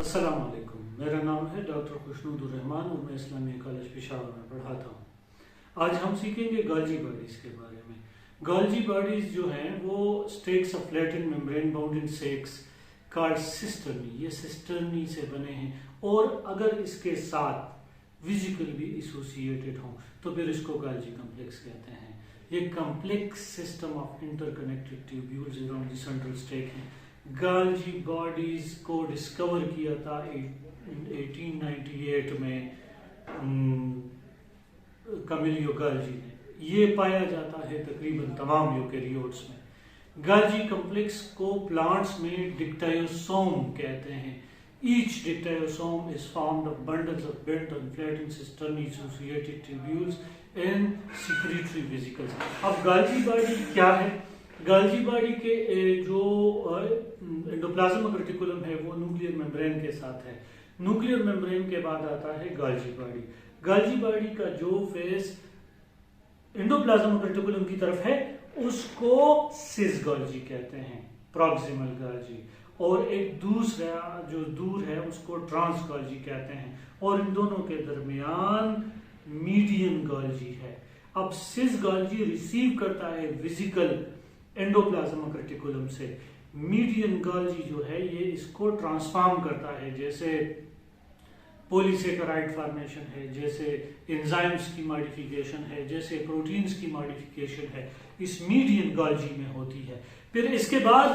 अस्सलाम वालेकुम। मेरा नाम है डॉक्टर खुशनूदुर रहमान और मैं इस्लामिया कॉलेज पेशावर में पढ़ाता हूँ। आज हम सीखेंगे गोल्जी बॉडीज़ के बारे में। गोल्जी बॉडीज़ जो हैं वो stakes of flattened membrane bound in sex called cisternae, ये सिस्टर्नी से बने हैं और अगर इसके साथ विजिकल भी एसोसिएटेड हों तो फिर इसको गोल्जी कम्प्लेक्स कहते हैं। ये complex system of interconnected tubules around the central stack हैं। गोल्जी बॉडीज को डिस्कवर किया था 1898 में कैमिलियो गोल्जी ने। ये पाया जाता है तकरीबन तमाम यूकेरियोट्स में। गोल्जी कम्प्लेक्स को प्लांट्स में डिक्टायोसोम कहते हैं। Each dictyosome is formed of bundles of bent and flattened cisternae associated tubules and secretory vesicles. अब गोल्जी बॉडी क्या है? गोल्जी बॉडी के जो एंडोप्लाज्म रेटिकुलम है वो न्यूक्लियर मेम्ब्रेन के साथ है। न्यूक्लियर मेम्ब्रेन के बाद आता है गोल्जी बॉडी। गोल्जी बॉडी का जो फेस एंडोप्लाज्म रेटिकुलम की तरफ है उसको सिस गोल्जी कहते हैं, प्रॉक्सिमल गोल्जी, और एक दूसरा जो दूर है उसको ट्रांस गोल्जी कहते हैं, और इन दोनों के दरमियान मीडियन गोल्जी है। अब सिस गोल्जी रिसीव करता है विजिकल एंडोप्लाज्म रेटिकुलम से। मीडियन गोल्जी जो है ये इसको ट्रांसफॉर्म करता है, जैसे पॉलीसेकेराइड फॉर्मेशन है, जैसे एंजाइम्स की मॉडिफिकेशन है, जैसे प्रोटीन्स की मॉडिफिकेशन है, इस मीडियन गोल्जी में होती है। फिर इसके बाद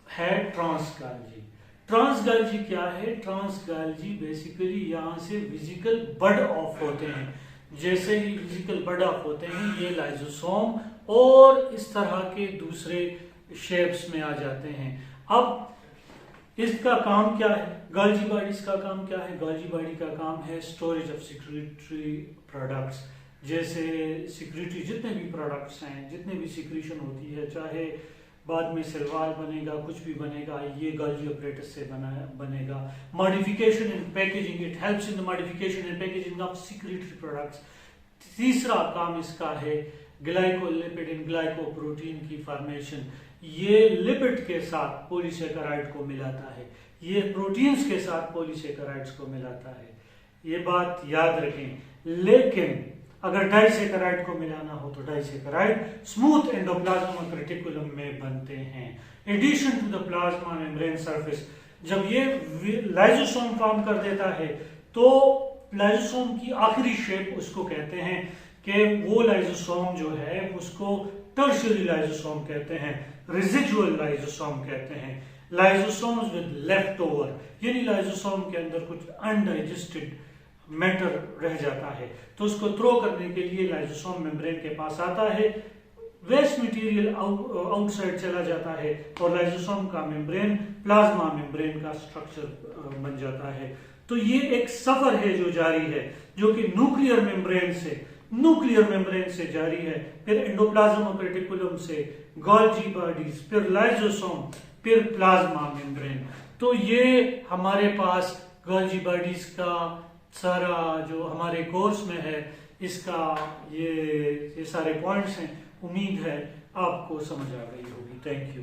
है ट्रांस गोल्जी। ट्रांस गोल्जी क्या है? ट्रांस गोल्जी बेसिकली यहाँ से विजिकल बड ऑफ होते हैं। जैसे ही फिजिकल बड ऑफ होते हैं ये लाइजोसोम और इस तरह के दूसरे शेप्स में आ जाते हैं। अब इसका काम क्या है? गोल्जी बॉडीज का काम क्या है? गोल्जी बॉडी का काम है स्टोरेज ऑफ सिक्रीटरी प्रोडक्ट्स। जैसे सिक्रीटरी जितने भी प्रोडक्ट्स हैं, जितने भी सिक्रीशन होती है, चाहे बाद में सेलवाल बनेगा, कुछ भी बनेगा, ये गोल्जी अपरेटस से बनेगा। Modification in packaging, it helps in the modification and packaging of secretory products. तीसरा काम इसका है ग्लाइकोलिपिड एंड ग्लाइकोप्रोटीन की फॉर्मेशन। ये लिपिड के साथ पॉलीसेकेराइड को मिलाता है, ये प्रोटीन्स के साथ पॉलीसेकेराइड्स को मिलाता है। ये बात याद रखें। लेकिन अगर डाइसेकेराइड को मिलाना हो तो डाइसेकेराइड स्मूथ एंडोप्लाज्म रेटिकुलम में बनते हैं। Addition to the plasma membrane surface, जब ये लाइजोसोम फॉर्म कर देता है तो लाइजोसोम की आखिरी शेप उसको कहते हैं कि वो लाइजोसोम जो है उसको टर्शियरी लाइजोसोम कहते हैं, रेजिडुअल लाइजोसोम कहते हैं। लाइजोसोम्स विद लेफ्ट ओवर, यानी लाइजोसोम के अंदर कुछ अनडाइजेस्टेड मैटर रह जाता है तो उसको थ्रो करने के लिए लाइजोसोम मेम्ब्रेन के पास आता है, वेस्ट मटेरियल आउटसाइड चला जाता है और लाइजोसोम का मेम्ब्रेन प्लाज्मा मेम्ब्रेन का स्ट्रक्चर बन जाता है। तो ये एक सफर है जो जारी है, जो कि न्यूक्लियर मेम्ब्रेन से जारी है, फिर एंडोप्लाज्म रेटिकुलम से गोल्जी बॉडीज, फिर लाइजोसोम, फिर प्लाज्मा मेम्ब्रेन। तो ये हमारे पास गोल्जी बॉडीज का सारा जो हमारे कोर्स में है, इसका ये सारे पॉइंट्स हैं। उम्मीद है आपको समझ आ गई होगी। Thank you.